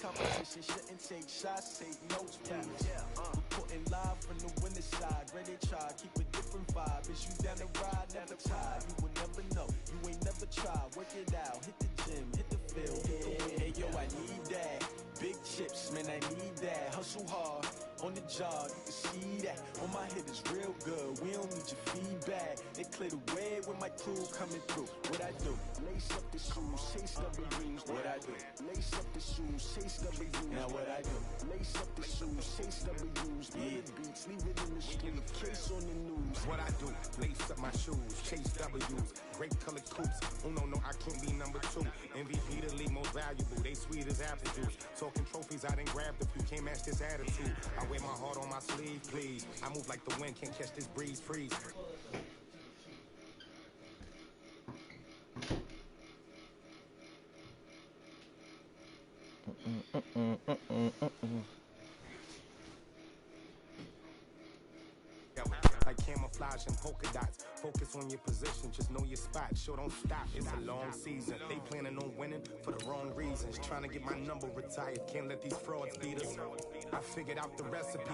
Competition shouldn't take shots, take notes, please. Reporting live from the winning side. Ready to try, keep a different vibe. Is you down the ride, never tired. You will never know, you ain't never tried. Work it out, hit the gym, hit the field, hit the win. Hey yo, I need that. Big chips, man, I need that. Hustle hard, on the job, you can see that. On my hit is real good, we don't need your feedback. They clear the way with my crew coming through. What I do? Lace up the shoes, chase W's. What I do? Lace up the shoes, chase W's. Now what I do? Lace up the shoes, chase W's. Yeah. Beats, leave it in the street, case on the news. What I do? Lace up my shoes, chase W's. Great color coops. Oh no, I can't be number 2. MVP the league most valuable. They sweet as apple juice. Talking trophies, I done grabbed a few. Can't match this attitude. I wear my heart on my sleeve, please. I move like the wind, can't catch this breeze, freeze. Like camouflage and polka dots. Focus on your position, just know your spot. Sure, don't stop, it's a long season. They planning on winning for the wrong reasons. Trying to get my number retired, can't let these frauds beat us. I figured out the recipe.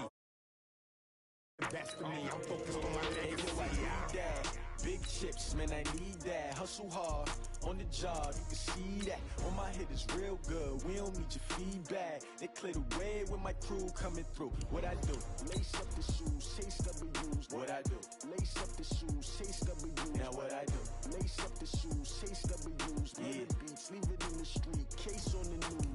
Best of me, I'm focused on my legacy. Big chips, man, I need that. Hustle hard, on the job, you can see that. On my hit is real good, we don't need your feedback. They clear the way with my crew coming through. What I do? Lace up the shoes, chase W's. What I do? Lace up the shoes, chase W's. Now what I do? Lace up the shoes, chase W's. Yeah. Beats, leave it in the street, case on the news.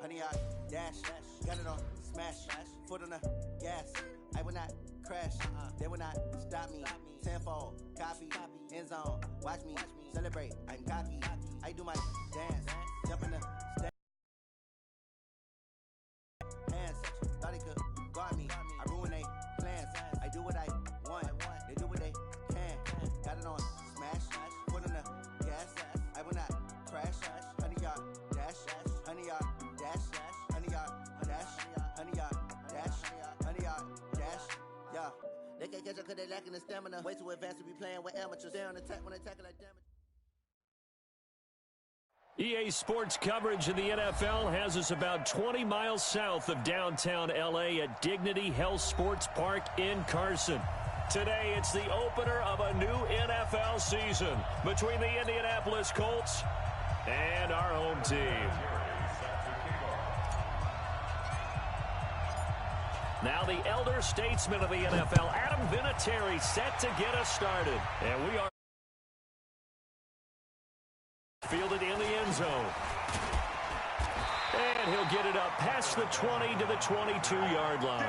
Honey, I dash, got it on, smash, foot on the gas. I will not crash, they will not stop me. Tenfold, copy, end zone, watch me celebrate. I'm cocky, I do my dance, jump in the stage. Hands, thought they could guard me. I ruin they plans. I do what I want, they do what they can. Got it on, smash, foot on the gas. I will not crash, honey, y'all dash, honey, y'all. They can't catch up cause they lacking the stamina. Way too advanced to be playing with amateurs. They on attack when they tackle like damage. EA Sports coverage of the NFL has us about 20 miles south of downtown LA at Dignity Health Sports Park in Carson. Today, it's the opener of a new NFL season between the Indianapolis Colts and our home team. Now the elder statesman of the NFL, Adam Vinatieri, set to get us started. And we are fielded in the end zone. And he'll get it up past the 20 to the 22-yard line.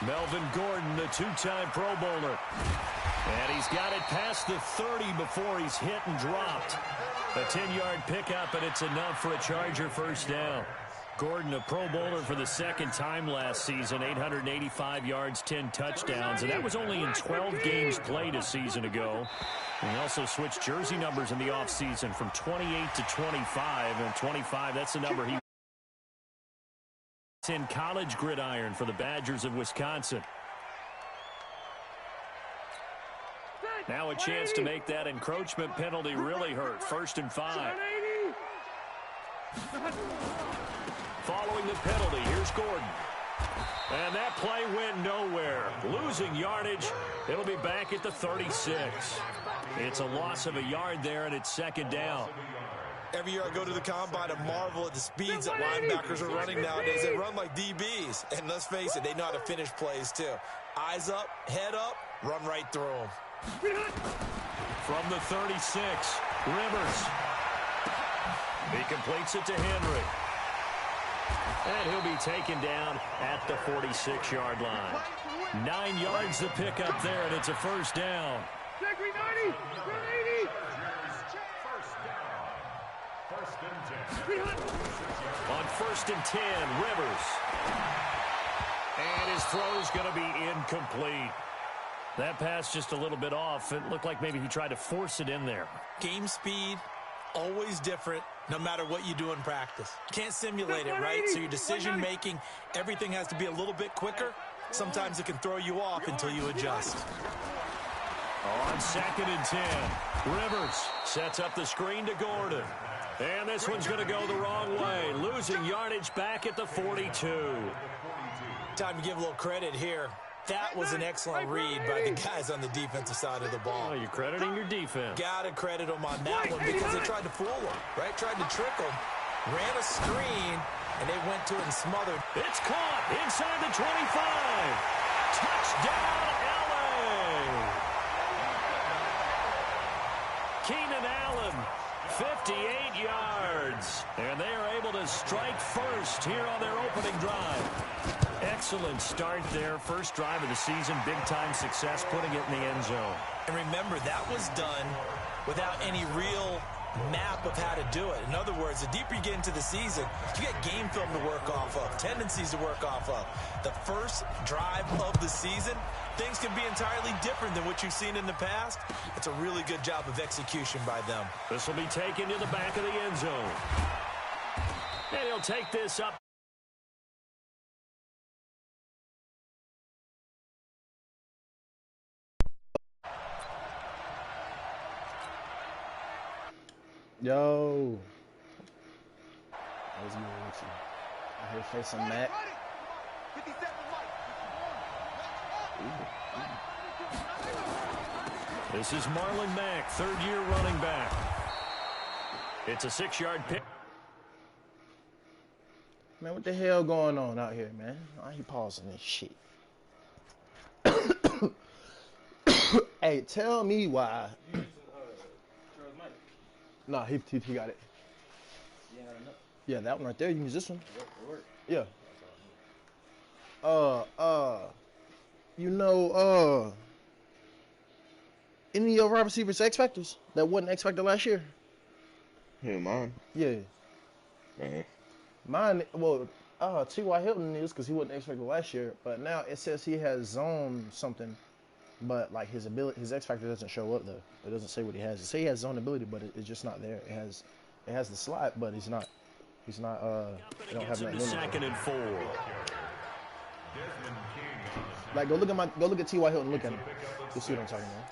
Melvin Gordon, the two-time Pro Bowler. And he's got it past the 30 before he's hit and dropped. A 10-yard pickup, and it's enough for a Charger first down. Gordon, a Pro Bowler for the second time last season, 885 yards, 10 touchdowns, and that was only in 12 games played a season ago. And he also switched jersey numbers in the offseason from 28 to 25, and 25, that's the number he in college gridiron for the Badgers of Wisconsin. Now a chance to make that encroachment penalty really hurt. 1st and 5. Following the penalty, here's Gordon. And that play went nowhere. Losing yardage. It'll be back at the 36. It's a loss of a yard there, and it's 2nd down. Every year I go to the combine and marvel at the speeds that linebackers are running nowadays. They run like DBs. And let's face it, they know how to finish plays too. Eyes up, head up, run right through them. From the 36, Rivers. He completes it to Henry. And he'll be taken down at the 46-yard line. 9 yards to pick up there, and it's a first down. On 1st and 10, Rivers. And his throw's going to be incomplete. That pass just a little bit off. It looked like maybe he tried to force it in there. Game speed, always different, no matter what you do in practice. Can't simulate it, right? So your decision-making, everything has to be a little bit quicker. Sometimes it can throw you off until you adjust. On 2nd and 10, Rivers sets up the screen to Gordon. And this one's going to go the wrong way, losing yardage back at the 42. Time to give a little credit here. That was an excellent read by the guys on the defensive side of the ball. Oh, you're crediting your defense. Got to credit them on that one because they tried to fool them, right? Tried to trick them. Ran a screen, and they went to it and smothered. It's caught inside the 25. Touchdown, LA. Keenan Allen, 58 yards. And they are able to strike first here on their opening drive. Excellent start there. First drive of the season. Big-time success, putting it in the end zone. And remember, that was done without any real map of how to do it. In other words, the deeper you get into the season, you get game film to work off of, tendencies to work off of. The first drive of the season, things can be entirely different than what you've seen in the past. It's a really good job of execution by them. This will be taken to the back of the end zone. And he'll take this up. Yo. What's good with you? I here facing Matt. This is Marlon Mack, third-year running back. It's a 6-yard pick. Man, what the hell going on out here, man? Why he pausing this shit? Hey, tell me why. Nah, he got it. Yeah, that one right there. You can use this one. Yeah. You know, any of your wide receivers X factors that wasn't X factor last year? Who, mine? Yeah. Man. Mine, well, T.Y. Hilton is because he wasn't X factor last year, but now it says he has zone something, but like his X factor doesn't show up though. It doesn't say what he has. It say he has zone ability, but it's just not there. It has the slot, but he's not. They don't have that. 2nd and 4. Like go look at T.Y. Hilton. Look at him. You'll see what I'm talking about.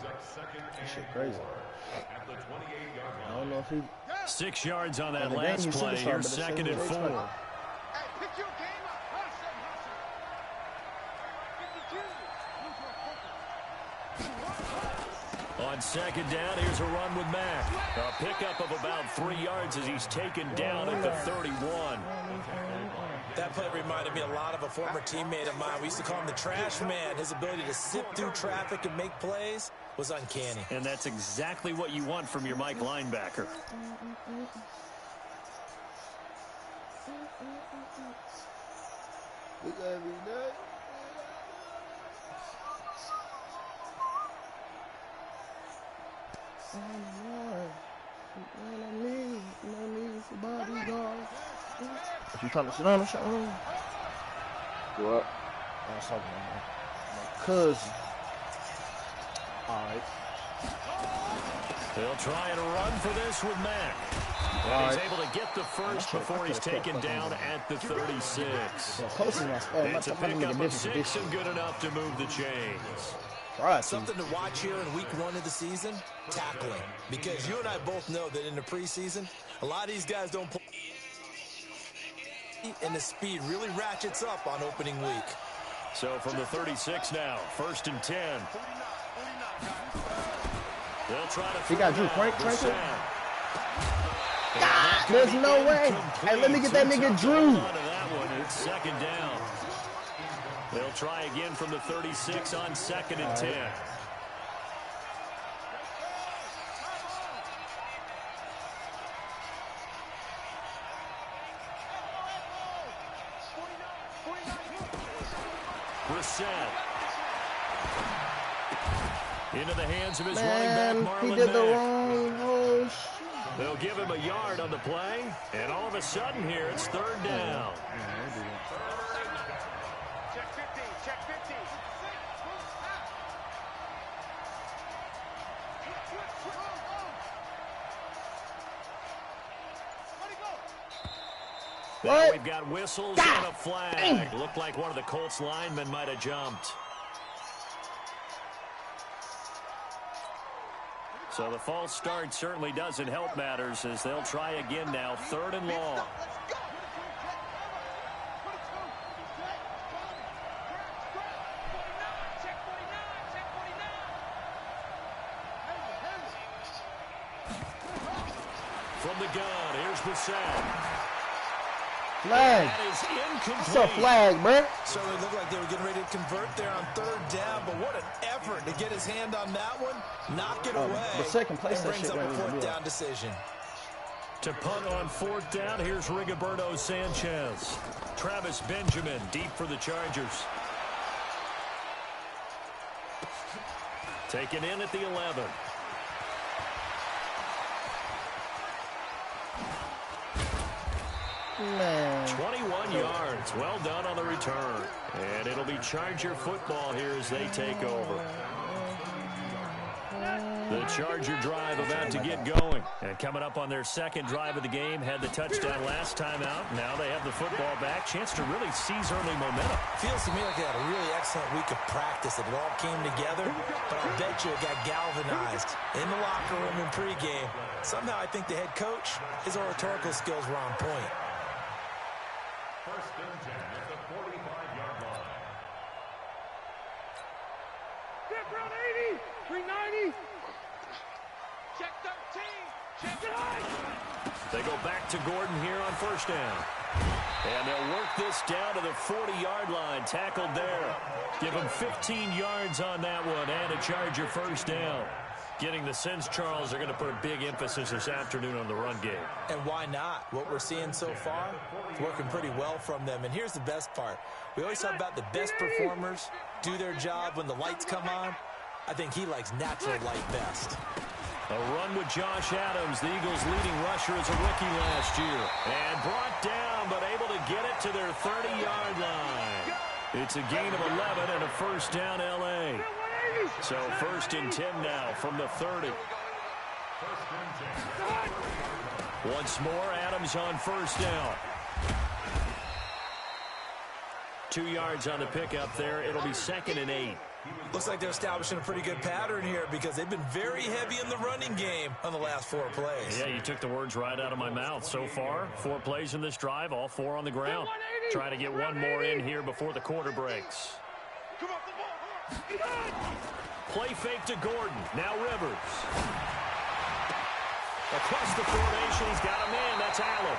That shit crazy. I don't know if he. 6 yards on that the last game, play. superstar, Here's but it 2nd and says 4. On 2nd down, here's a run with Mack. A pickup of about 3 yards as he's taken down at the 31. That play reminded me a lot of a former teammate of mine. We used to call him the trash man. His ability to sift through traffic and make plays was uncanny. And that's exactly what you want from your Mike linebacker. You trying to sit down or something? What? I was talking about my cousin. Alright. They'll try and run for this with Mack. And he's able to get the first before he's taken down at the 36. It's a pickup of 6 and good enough to move the chains. Something to watch here in week 1 of the season, tackling. Because you and I both know that in the preseason, a lot of these guys don't play. And the speed really ratchets up on opening week. So from the 36 now, 1st and 10. They'll try to. He got Drew Franklin. There's no way. Hey, let me get that nigga Drew. That one, it's 2nd down. They'll try again from the 36 on 2nd and 10. Brissett. Into the hands of his Man, running back, Marlon he did the Mack. wrong. Oh, shit. They'll give him a yard on the play, and all of a sudden here, it's third down. Check 15, check 15. Now What? we've got whistles God. and a flag. Dang. Looked like one of the Colts linemen might have jumped. So the false start certainly doesn't help matters as they'll try again now, third and long. From the gun, here's Brissett. Flag. That is It's a incomplete. flag, bruh. Certainly looked like they were getting ready to convert there on third down, but what an effort to get his hand on that one, knock it away, the second place and that brings shit up a right in the fourth middle. down decision. To punt on fourth down, here's Rigoberto Sanchez. Travis Benjamin deep for the Chargers. Taken in at the 11. Man. 21 yards. Well done on the return. And it'll be Charger football here as they take over. The Charger drive about to get going. And coming up on their second drive of the game, had the touchdown last time out. Now they have the football back. Chance to really seize early momentum. Feels to me like they had a really excellent week of practice. It all came together, but I bet you it got galvanized in the locker room in pregame. Somehow I think the head coach, his oratorical skills were on point. First and 10 at the 45-yard line. Get around 80, 390. Check 13, check 9. They go back to Gordon here on first down. And they'll work this down to the 40-yard line. Tackled there. Give them 15 yards on that one and a Charger first down. Getting the sense, Charles, are going to put a big emphasis this afternoon on the run game. And why not? What we're seeing so far, it's working pretty well from them. And here's the best part. We always talk about the best performers do their job when the lights come on. I think he likes natural light best. A run with Josh Adams, the Eagles' leading rusher as a rookie last year. And brought down, but able to get it to their 30-yard line. It's a gain of 11 and a first down, L.A. So first and 10 now from the 30. Once more, Adams on first down. 2 yards on the pickup there. It'll be second and 8. Looks like they're establishing a pretty good pattern here because they've been very heavy in the running game on the last 4 plays. Yeah, you took the words right out of my mouth. So far, 4 plays in this drive, all 4 on the ground. Trying to get one more in here before the quarter breaks. Play fake to Gordon. Now Rivers. Across the formation, he's got a man. That's Allen.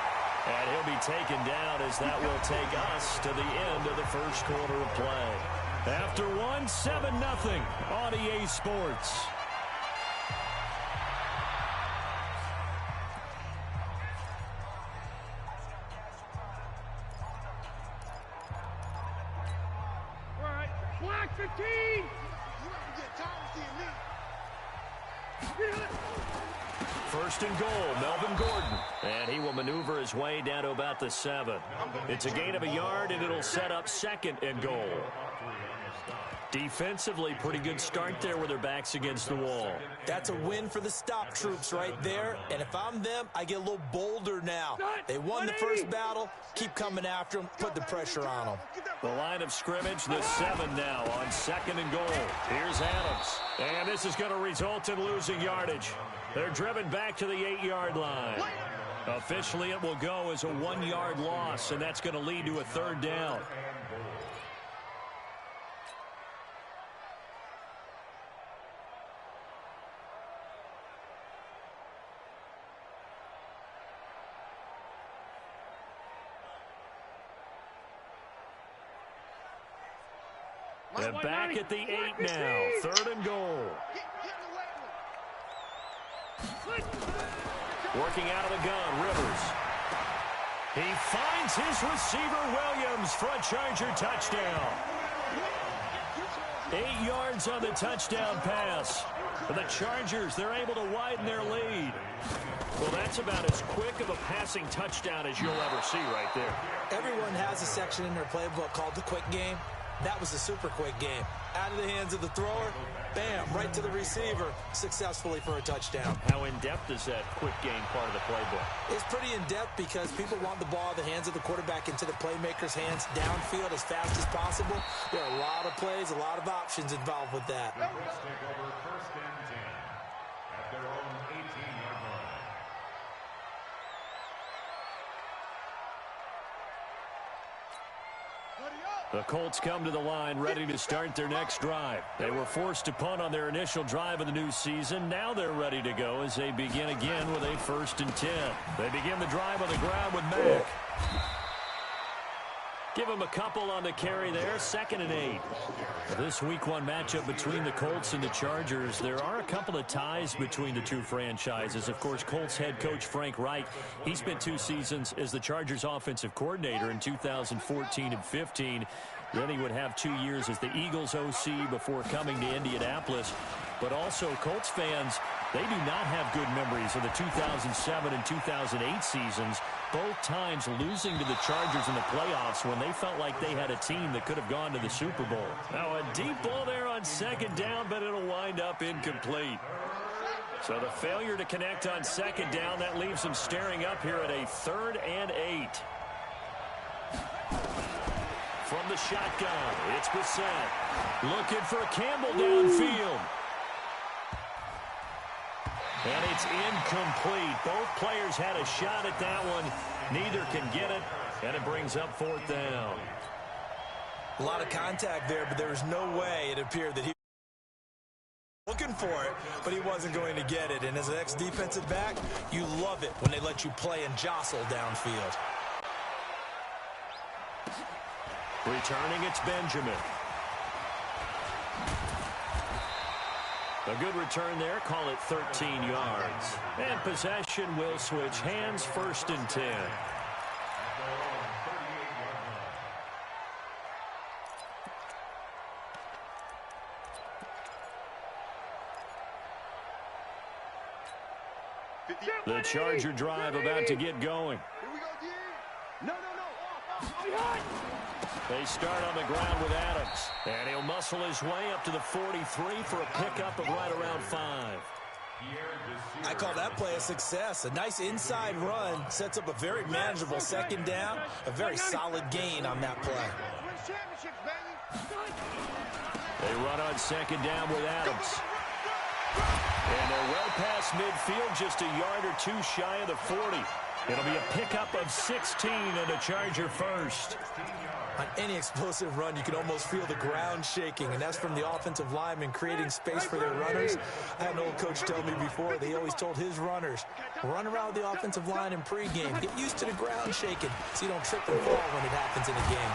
And he'll be taken down as that will take us to the end of the first quarter of play. After one, 7-0 on EA Sports. All right, black 15. First and goal, Melvin Gordon. And he will maneuver his way down to about the 7. It's a gain of a yard, and it'll set up second and goal. Defensively, pretty good start there with their backs against the wall. That's a win for the stop troops right there. And if I'm them, I get a little bolder now. They won the first battle. Keep coming after them. Put the pressure on them. The line of scrimmage, the 7 now on second and goal. Here's Adams. And this is going to result in losing yardage. They're driven back to the 8-yard line. Officially, it will go as a 1-yard loss, and that's going to lead to a third down. And back at the 8 now. Third and goal. Working out of the gun, Rivers. He finds his receiver, Williams, for a Charger touchdown. 8 yards on the touchdown pass. For the Chargers, they're able to widen their lead. Well, that's about as quick of a passing touchdown as you'll ever see right there. Everyone has a section in their playbook called the quick game. That was a super quick game. Out of the hands of the thrower, bam, right to the receiver, successfully for a touchdown. How in-depth is that quick game part of the playbook? It's pretty in-depth because people want the ball in the hands of the quarterback into the playmaker's hands downfield as fast as possible. There are a lot of plays, a lot of options involved with that. The Colts take over 1st and 10 at their own 18-yard line. The Colts come to the line ready to start their next drive. They were forced to punt on their initial drive of the new season. Now they're ready to go as they begin again with a 1st and 10. They begin the drive on the ground with Mack. Give him a couple on the carry there, 2nd and 8. This week 1 matchup between the Colts and the Chargers. There are a couple of ties between the two franchises. Of course, Colts head coach Frank Reich, he spent 2 seasons as the Chargers offensive coordinator in 2014 and 15. Then he would have 2 years as the Eagles OC before coming to Indianapolis. But also, Colts fans, they do not have good memories of the 2007 and 2008 seasons, both times losing to the Chargers in the playoffs when they felt like they had a team that could have gone to the Super Bowl. Now, a deep ball there on 2nd down, but it'll wind up incomplete. So the failure to connect on 2nd down, that leaves them staring up here at a 3rd and 8. From the shotgun, it's Bissett. Looking for Campbell downfield. And it's incomplete. Both players had a shot at that one. Neither can get it, and it brings up 4th down. A lot of contact there, but there was no way it appeared that he was looking for it, but he wasn't going to get it. And as an ex-defensive back, you love it when they let you play and jostle downfield. Returning, it's Benjamin. A good return there, call it 13 yards. And possession will switch hands, 1st and 10. The Charger drive about to get going. Here we go, D. No. Behind. They start on the ground with Adams. And he'll muscle his way up to the 43 for a pickup of right around 5. I call that play a success. A nice inside run sets up a very manageable 2nd down. A very solid gain on that play. They run on 2nd down with Adams. And they're well past midfield, just a yard or 2 shy of the 40. It'll be a pickup of 16 and a Charger 1st. On any explosive run, you can almost feel the ground shaking, and that's from the offensive linemen creating space for their runners. I had an old coach tell me before, they always told his runners, run around the offensive line in pregame. Get used to the ground shaking so you don't trip and fall when it happens in a game.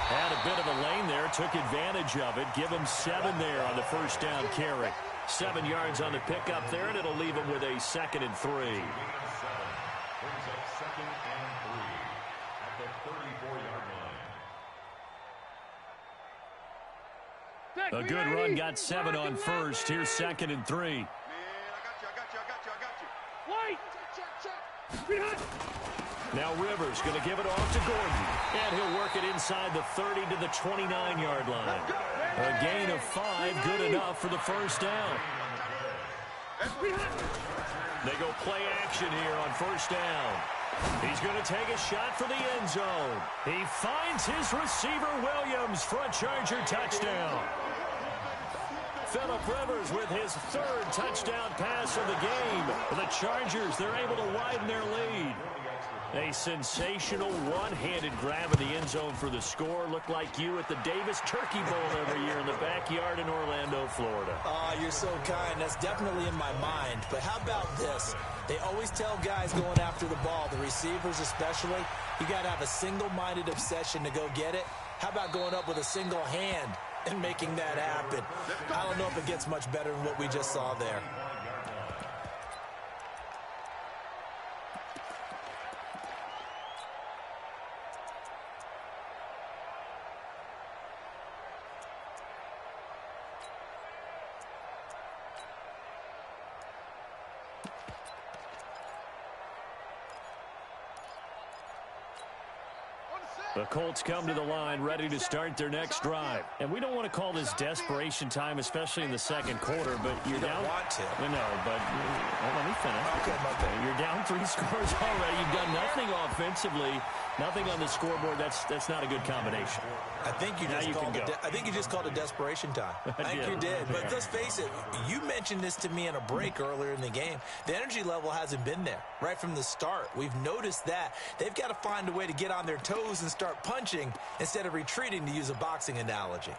Had a bit of a lane there, took advantage of it. Give him 7 there on the 1st down carry. 7 yards on the pickup there, and it'll leave him with a 2nd and 3. Brings up 2nd and 3 at the 34-yard line. A good run, got 7 on 1st. Here's 2nd and 3. Man, I got you. Behind. Now Rivers going to give it off to Gordon. And he'll work it inside the 30 to the 29-yard line. A gain of 5, good enough for the 1st down. They go play action here on 1st down. He's going to take a shot for the end zone. He finds his receiver, Williams, for a Charger touchdown. Phillip Rivers with his 3rd touchdown pass of the game. The Chargers, they're able to widen their lead. A sensational one-handed grab in the end zone for the score. Looked like you at the Davis Turkey Bowl every year in the backyard in Orlando, Florida. Oh, you're so kind. That's definitely in my mind. But how about this? They always tell guys going after the ball, the receivers especially, you got to have a single-minded obsession to go get it. How about going up with a single hand and making that happen? I don't know if it gets much better than what we just saw there. The Colts come to the line ready to start their next drive. And we don't want to call this desperation time, especially in the second quarter, but you're down. You don't want to. No, but let me finish. Okay, my bad. You're down 3 scores already. You've done nothing offensively, nothing on the scoreboard. That's not a good combination. I think you just called it desperation time. I think you did. But let's face it, you mentioned this to me in a break earlier in the game. The energy level hasn't been there right from the start. We've noticed that. They've got to find a way to get on their toes and start punching instead of retreating, to use a boxing analogy.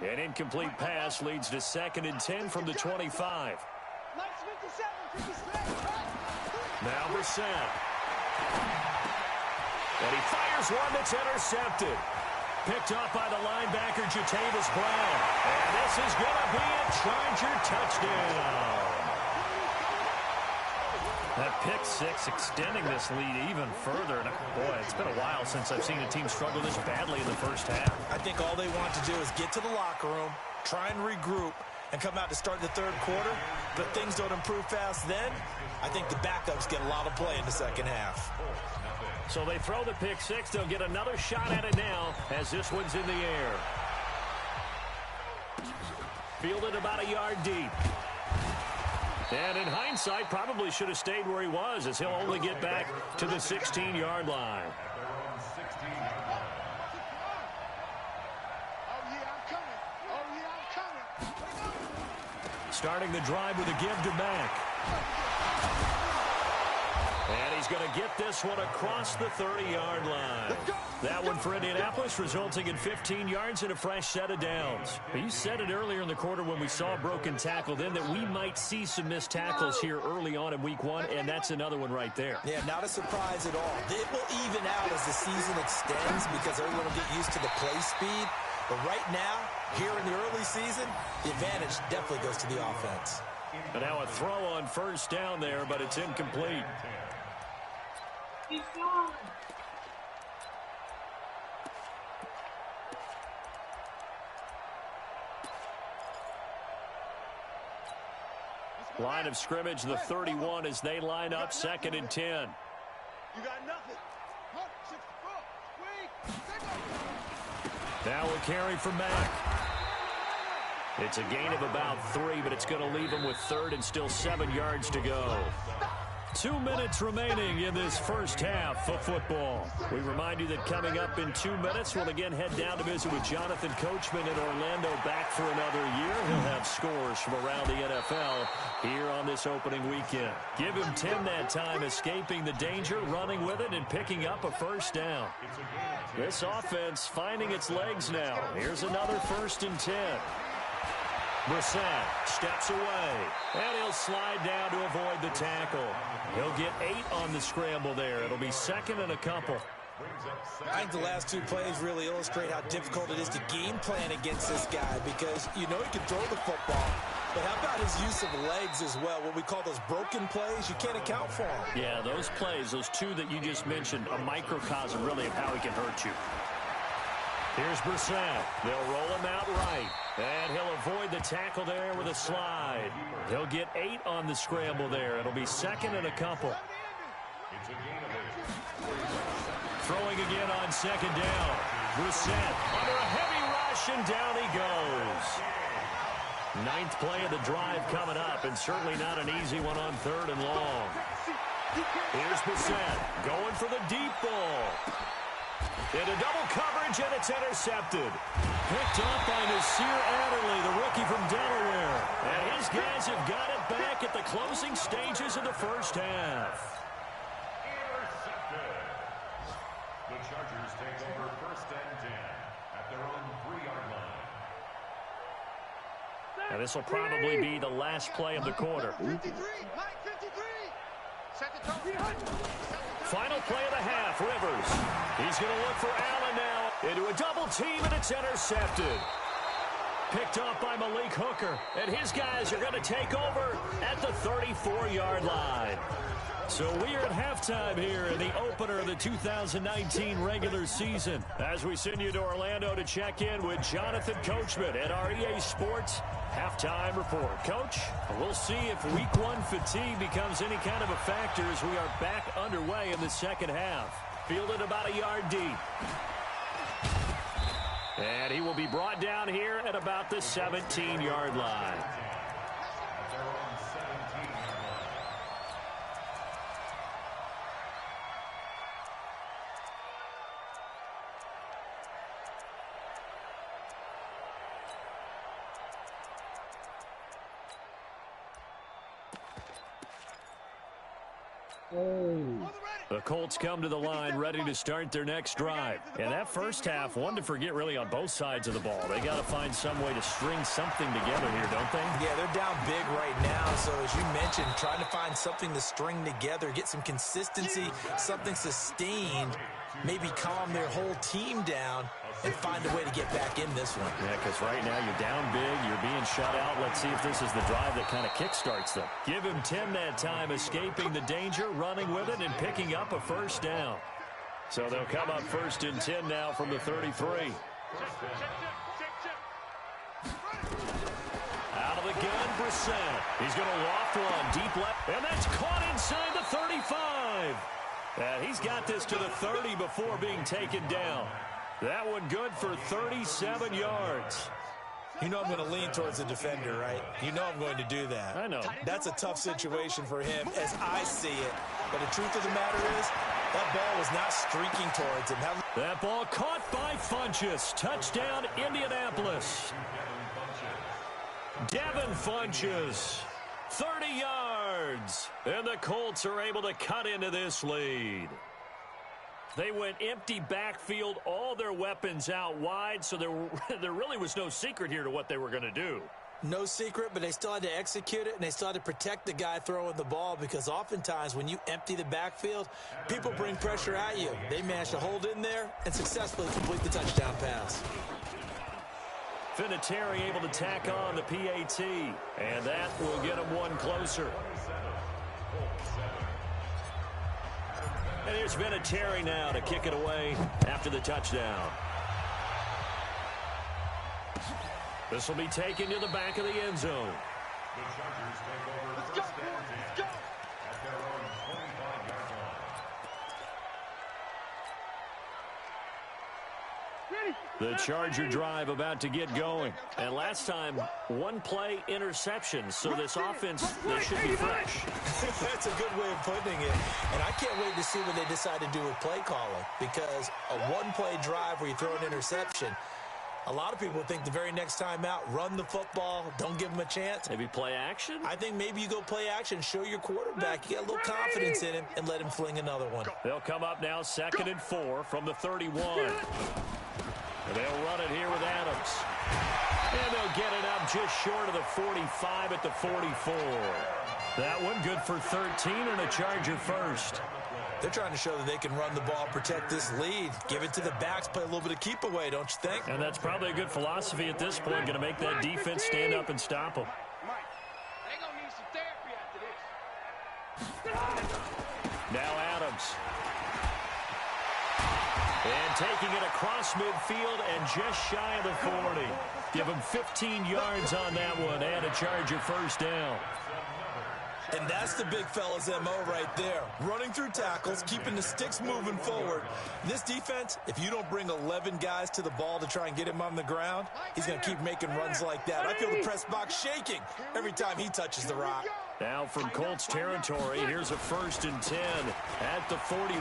An incomplete pass leads to 2nd and 10 from the 25. Now Brissett. And he fires one that's intercepted. Picked up by the linebacker, Jatavis Brown. And this is going to be a Charger touchdown. That pick six extending this lead even further. And boy, it's been a while since I've seen a team struggle this badly in the first half. I think all they want to do is get to the locker room, try and regroup, and come out to start the third quarter. But things don't improve fast then. I think the backups get a lot of play in the second half. So they throw the pick six. They'll get another shot at it now as this one's in the air. Fielded about a yard deep. And in hindsight, probably should have stayed where he was, as he'll only get back to the 16-yard line. Starting the drive with a give to Mack. And he's going to get this one across the 30-yard line. That one for Indianapolis, resulting in 15 yards and a fresh set of downs. You said it earlier in the quarter when we saw a broken tackle then that we might see some missed tackles here early on in week 1, and that's another one right there. Yeah, not a surprise at all. It will even out as the season extends because everyone will get used to the play speed. But right now, here in the early season, the advantage definitely goes to the offense. And now a throw on first down there, but it's incomplete. Line of scrimmage, the 31 as they line up, 2nd and 10. You got nothing. Now we'll carry from Mack. It's a gain of about 3, but it's going to leave him with 3rd and still 7 yards to go. 2 minutes remaining in this first half of football. We remind you that coming up in 2 minutes, we'll again head down to visit with Jonathan Coachman in Orlando, back for another year. He'll have scores from around the NFL here on this opening weekend. Give him 10 that time, escaping the danger, running with it, and picking up a first down. This offense finding its legs now. Here's another 1st and 10. Brissett steps away, and he'll slide down to avoid the tackle. He'll get 8 on the scramble there. It'll be 2nd and a couple. I think the last 2 plays really illustrate how difficult it is to game plan against this guy because you know he can throw the football, but how about his use of legs as well? What we call those broken plays, you can't account for them. Yeah, those plays, those 2 that you just mentioned, a microcosm really of how he can hurt you. Here's Brissett. They'll roll him out right. And he'll avoid the tackle there with a slide. He'll get 8 on the scramble there. It'll be 2nd and a couple. Throwing again on 2nd down. Brissett under a heavy rush, and down he goes. 9th play of the drive coming up, and certainly not an easy one on 3rd and long. Here's Brissett going for the deep ball. Into double coverage, and it's intercepted. Picked up by Nasir Adderley, the rookie from Delaware. And his guys have got it back at the closing stages of the first half. Intercepted. The Chargers take over 1st and 10 at their own 3-yard line. And this will probably be the last play of the quarter. 53, Mike 53. Set the tone. Final play of the half, Rivers. He's going to look for Allen now into a double team, and it's intercepted. picked off by Malik Hooker. And his guys are going to take over at the 34-yard line. So we are at halftime here in the opener of the 2019 regular season as we send you to Orlando to check in with Jonathan Coachman at our EA Sports Halftime Report. Coach, we'll see if week one fatigue becomes any kind of a factor as we are back underway in the second half. Fielded about a yard deep. And he will be brought down here at about the 17-yard line. The Colts come to the line ready to start their next drive. And that first half, one to forget really on both sides of the ball. They got to find some way to string something together here, don't they? Yeah, they're down big right now. So as you mentioned, trying to find something to string together, get some consistency, something sustained, maybe calm their whole team down and find a way to get back in this one. Yeah, because right now you're down big, you're being shut out. Let's see if this is the drive that kind of kickstarts them. Give him 10 that time, escaping the danger, running with it, and picking up a first down. So they'll come up first and 10 now from the 33. Out of the gun, Brissett. He's going to loft one deep left, and that's caught inside the 35. And he's got this to the 30 before being taken down. That one good for 37 yards. You know I'm going to lean towards the defender, right? You know I'm going to do that. I know. That's a tough situation for him as I see it. But the truth of the matter is, that ball was not streaking towards him. That ball caught by Funchess. Touchdown, Indianapolis. Devin Funchess, 30 yards. And the Colts are able to cut into this lead. They went empty backfield, all their weapons out wide, so there really was no secret here to what they were going to do. No secret, but they still had to execute it, and they still had to protect the guy throwing the ball because oftentimes when you empty the backfield, people bring pressure at you. They managed to hold in there and successfully complete the touchdown pass. Vinatieri able to tack on the PAT, and that will get him one closer. And here's Vinatieri now to kick it away after the touchdown. This will be taken to the back of the end zone. The Chargers take over first and 10 at their own 25-yard line. The Charger drive about to get going. And last time, one play interception. So this offense, they should be fresh. That's a good way of putting it. And I can't wait to see what they decide to do with play calling. Because a one-play drive where you throw an interception, a lot of people think the very next time out, run the football, don't give him a chance. Maybe play action? I think maybe you go play action, show your quarterback, you get a little confidence in him, and let him fling another one. They'll come up now 2nd and 4 from the 31. And they'll run it here with Adams. And they'll get it up just short of the 45 at the 44. That one good for 13 and a Charger first. They're trying to show that they can run the ball, protect this lead. Give it to the backs, play a little bit of keep away, don't you think? And that's probably a good philosophy at this point. Going to make that defense stand up and stop them. They're going to need some therapy after this. Now Adams. And taking it across midfield and just shy of the 40. Give him 15 yards on that one and a Charger first down. And that's the big fella's MO right there. Running through tackles, keeping the sticks moving forward. This defense, if you don't bring 11 guys to the ball to try and get him on the ground, he's going to keep making runs like that. I feel the press box shaking every time he touches the rock. Now from Colts territory, here's a 1st and 10 at the 41.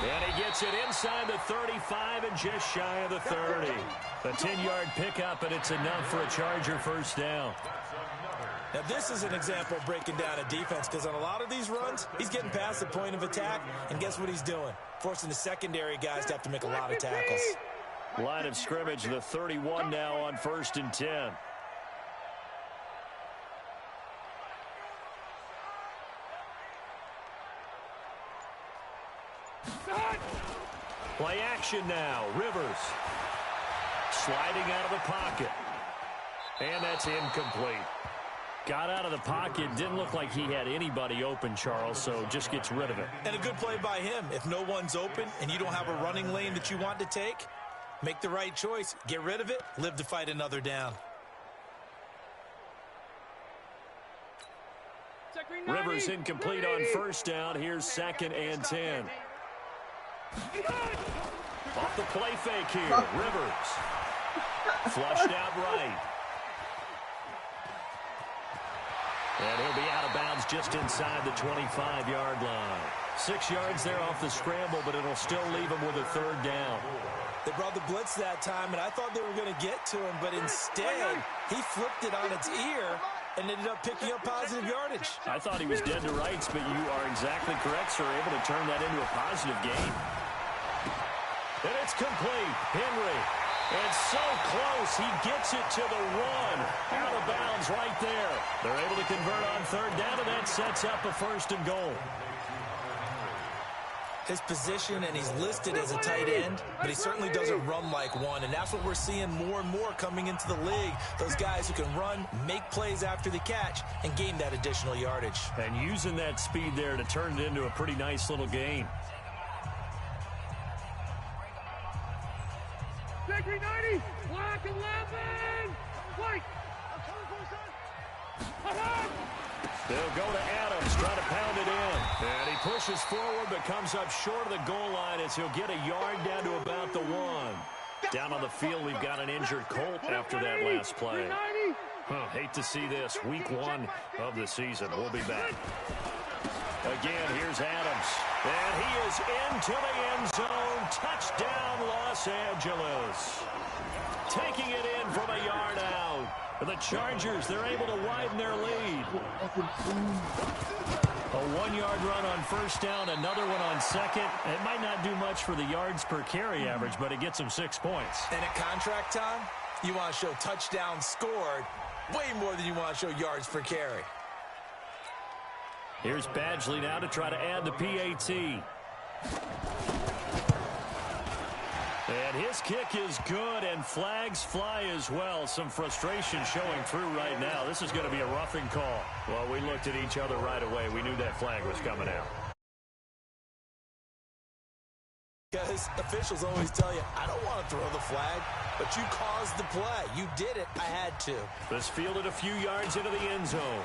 And he gets it inside the 35 and just shy of the 30. A 10-yard pickup, and it's enough for a Charger first down. Now, this is an example of breaking down a defense because on a lot of these runs, he's getting past the point of attack, and guess what he's doing? Forcing the secondary guys to have to make a lot of tackles. Line of scrimmage, the 31 now on 1st and 10. Play action now. Rivers. Sliding out of the pocket. And that's incomplete. Got out of the pocket. Didn't look like he had anybody open, Charles, so just gets rid of it. And a good play by him. If no one's open and you don't have a running lane that you want to take, make the right choice. Get rid of it. Live to fight another down. Rivers incomplete on first down. Here's 2nd and 10. Off the play fake here. Rivers. Flushed out right. And he'll be out of bounds just inside the 25-yard line. 6 yards there off the scramble, but it'll still leave him with a 3rd down. They brought the blitz that time, and I thought they were going to get to him, but instead he flipped it on its ear and ended up picking up positive yardage. I thought he was dead to rights, but you are exactly correct, sir. Able to turn that into a positive gain. And it's complete. Henry. And so close, he gets it to the 1. Out of bounds right there. They're able to convert on 3rd down, and that sets up a 1st and goal. His position, and he's listed as a tight end, but he certainly doesn't run like one, and that's what we're seeing more and more coming into the league. Those guys who can run, make plays after the catch, and gain that additional yardage. And using that speed there to turn it into a pretty nice little gain. Victory 90, block 11, white. They'll go to Adams, try to pound it in. And he pushes forward, but comes up short of the goal line as he'll get a yard down to about the 1. Down on the field, we've got an injured Colt after that last play. Hate to see this. Week 1 of the season. We'll be back. Again, here's Adams. And he is into the end zone. Touchdown, Los Angeles. Taking it in from a yard out. The Chargers, they're able to widen their lead. A 1-yard run on first down, another one on second. It might not do much for the yards per carry average, but it gets them 6 points. And at contract time, you want to show touchdowns scored way more than you want to show yards per carry. Here's Badgley now to try to add the PAT. And his kick is good, and flags fly as well. Some frustration showing through right now. This is going to be a roughing call. Well, we looked at each other right away. We knew that flag was coming out. Because officials always tell you, I don't want to throw the flag, but you caused the play. You did it. I had to. This fielded a few yards into the end zone.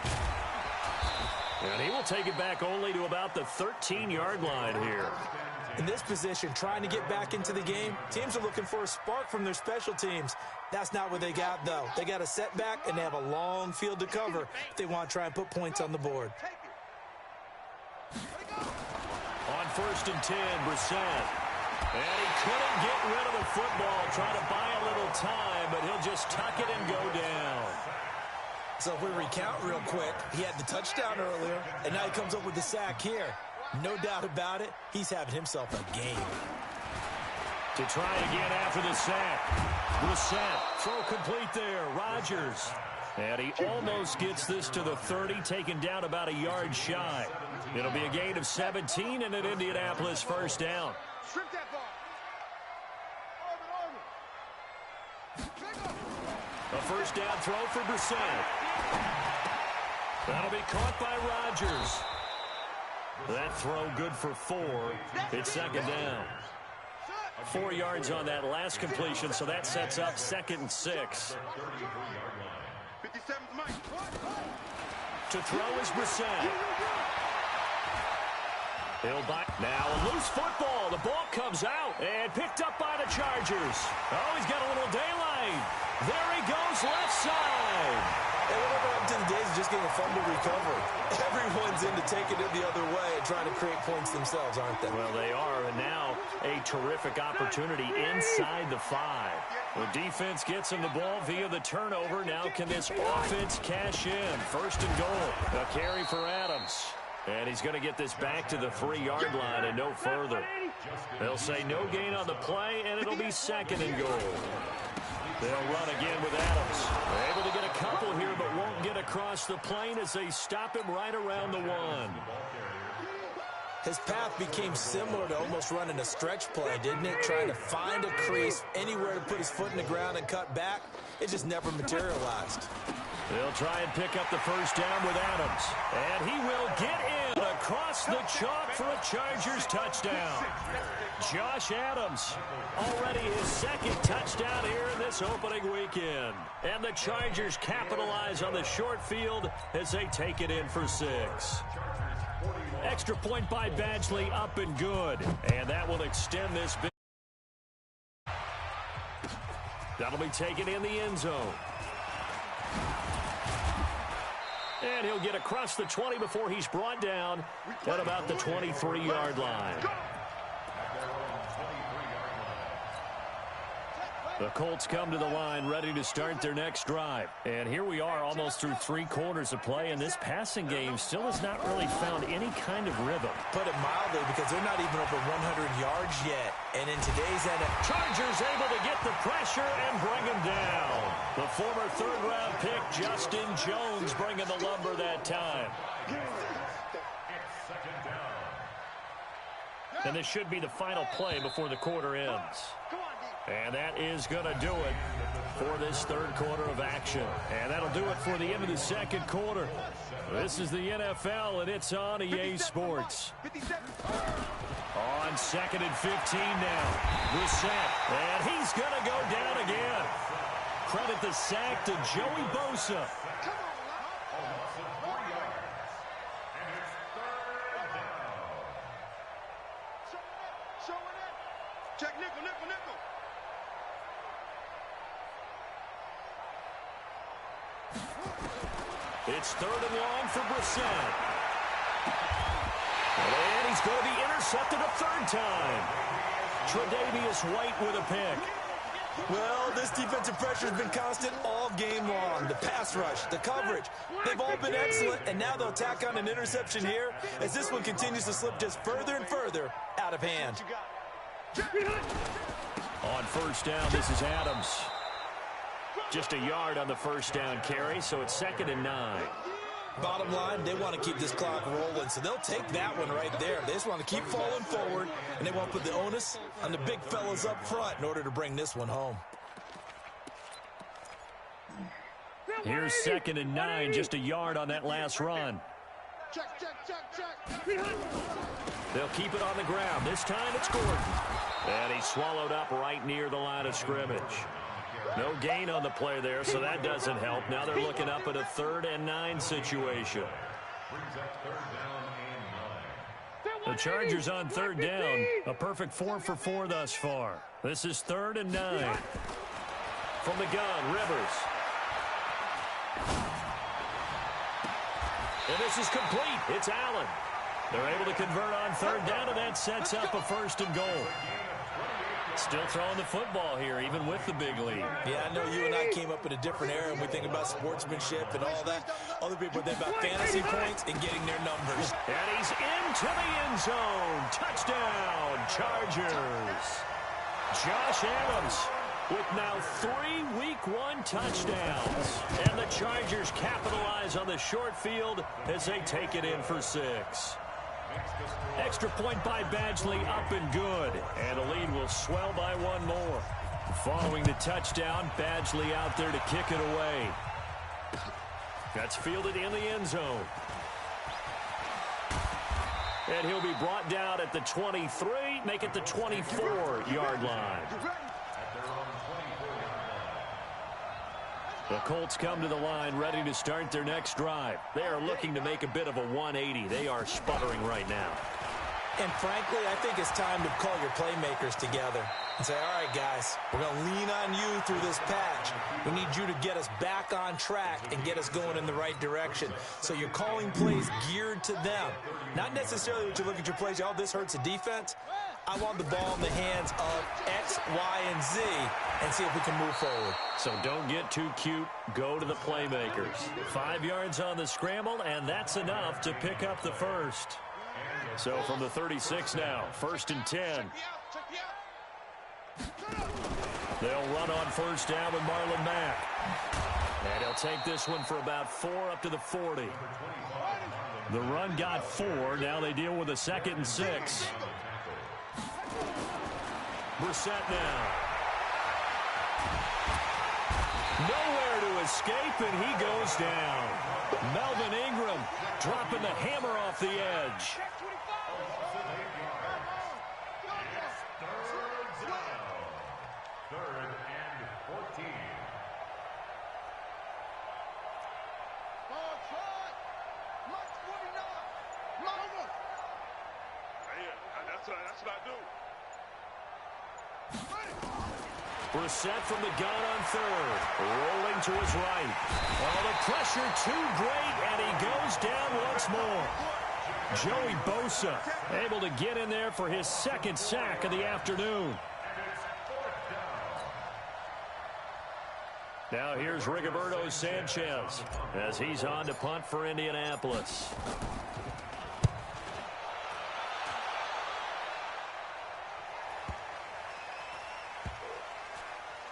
And he will take it back only to about the 13-yard line here. In this position, trying to get back into the game, teams are looking for a spark from their special teams. That's not what they got, though. They got a setback, and they have a long field to cover if they want to try and put points on the board. On 1st and 10, Brissett. And he couldn't get rid of the football, trying to buy a little time, but he'll just tuck it and go down. So if we recount real quick, he had the touchdown earlier, and now he comes up with the sack here. No doubt about it, he's having himself a game. To try again after the sack. Brissett, throw complete there. Rodgers. And he almost gets this to the 30, taken down about a yard shy. It'll be a gain of 17 and an Indianapolis 1st down. A 1st down throw for Brissett. That'll be caught by Rodgers. That throw good for 4. It's 2nd down. 4 yards on that last completion, so that sets up 2nd and 6. To throw is Brissett. He'll buy. Now a loose football. The ball comes out and picked up by the Chargers. Oh, he's got a little daylight. There he goes, left side. And whatever happened to the days of just getting a fumble recovery? Everyone's into taking it the other way and trying to create points themselves, aren't they? Well, they are, and now a terrific opportunity inside the 5. The defense gets him the ball via the turnover. Now can this offense cash in? 1st and goal. A carry for Adams. And he's going to get this back to the 3-yard line and no further. They'll say no gain on the play, and it'll be 2nd and goal. They'll run again with Adams. They're able to get a couple here, but won't get across the plane as they stop him right around the 1. His path became similar to almost running a stretch play, didn't it? Trying to find a crease, anywhere to put his foot in the ground and cut back. It just never materialized. They'll try and pick up the first down with Adams. And he will get in across the chalk for a Chargers touchdown. Josh Adams, already his second touchdown here in this opening weekend. And the Chargers capitalize on the short field as they take it in for 6. Extra point by Badgley, up and good. And that will extend this big. That'll be taken in the end zone. And he'll get across the 20 before he's brought down at about the 23-yard line. The Colts come to the line ready to start their next drive. And here we are almost through 3 quarters of play, and this passing game still has not really found any kind of rhythm. Put it mildly, because they're not even over 100 yards yet. And in today's NFL, Chargers able to get the pressure and bring him down. The former third-round pick, Justin Jones, bringing the lumber that time. And this should be the final play before the quarter ends. And that is going to do it for this third quarter of action. And that'll do it for the end of the second quarter. This is the NFL, and it's on EA Sports. On 2nd and 15 now. Brissett, and he's going to go down again. Credit the sack to Joey Bosa. Check nickel, nickel, nickel. It's 3rd and long for Brissett. And he's going to be intercepted a 3rd time. Tre'Davious White with a pick. well, this defensive pressure has been constant all game long. The pass rush, the coverage, they've all been excellent, and now they'll tack on an interception here as this one continues to slip just further and further out of hand. On first down, this is Adams. Just a yard on the first down carry, so it's 2nd and 9. Bottom line, they want to keep this clock rolling, so they'll take that one right there. They just want to keep falling forward, and they want to put the onus on the big fellas up front in order to bring this one home. Here's 2nd and 9, just a yard on that last run. They'll keep it on the ground. This time it's Gordon. And he's swallowed up right near the line of scrimmage. No gain on the play there, so that doesn't help. Now they're looking up at a 3rd and 9 situation. The Chargers on 3rd down. A perfect 4 for 4 thus far. This is 3rd and 9. From the gun, Rivers. And this is complete. It's Allen. They're able to convert on 3rd down, and that sets up a 1st and goal. Still throwing the football here, even with the big lead. Yeah, I know you and I came up in a different era, and we think about sportsmanship and all that. Other people think about fantasy points and getting their numbers. And he's into the end zone. Touchdown, Chargers. Josh Adams with now 3 Week 1 touchdowns. And the Chargers capitalize on the short field as they take it in for 6. Extra point by Badgley, up and good. And the lead will swell by 1 more. Following the touchdown, Badgley out there to kick it away. That's fielded in the end zone. And he'll be brought down at the 23, make it the 24-yard line. The Colts come to the line ready to start their next drive. They are looking to make a bit of a 180. They are sputtering right now. And frankly, I think it's time to call your playmakers together and say, all right, guys, we're going to lean on you through this patch. We need you to get us back on track and get us going in the right direction. So you're calling plays geared to them. Not necessarily that you look at your plays, oh, this hurts the defense. I want the ball in the hands of X, Y, and Z and see if we can move forward. So don't get too cute. Go to the playmakers. 5 yards on the scramble, and that's enough to pick up the first. So from the 36 now, 1st and 10. They'll run on first down with Marlon Mack. And he'll take this one for about 4 up to the 40. The run got 4. Now they deal with a 2nd and 6. Brissett now. Nowhere to escape, and he goes down. Melvin Ingram dropping the hammer off the edge. That's what I do. Brissett from the gun on 3rd. Rolling to his right. Oh, the pressure too great, and he goes down once more. Joey Bosa able to get in there for his 2nd sack of the afternoon. Now here's Rigoberto Sanchez as he's on to punt for Indianapolis.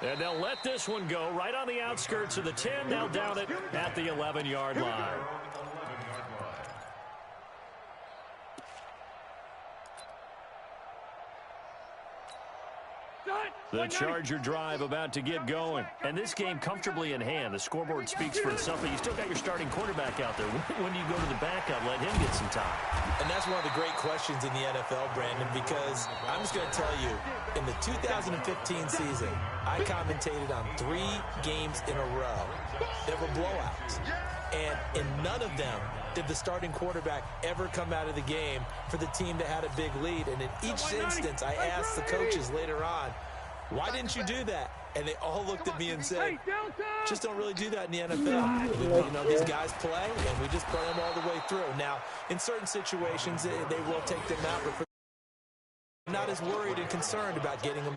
And they'll let this one go right on the outskirts of the 10. They'll down it at the 11-yard line. The Charger drive about to get going. And this game comfortably in hand. The scoreboard speaks for itself, but you still got your starting quarterback out there. When do you go to the backup? Let him get some time. And that's one of the great questions in the NFL, Brandon, because I'm just going to tell you, in the 2015 season, I commentated on 3 games in a row that were blowouts. And in none of them did the starting quarterback ever come out of the game for the team that had a big lead. And in each instance, I asked the coaches later on, why didn't you do that? And they all looked at me and said, just don't really do that in the NFL. You know, these guys play, and we just play them all the way through. Now, in certain situations, they will take them out, but I'm not as worried and concerned about getting them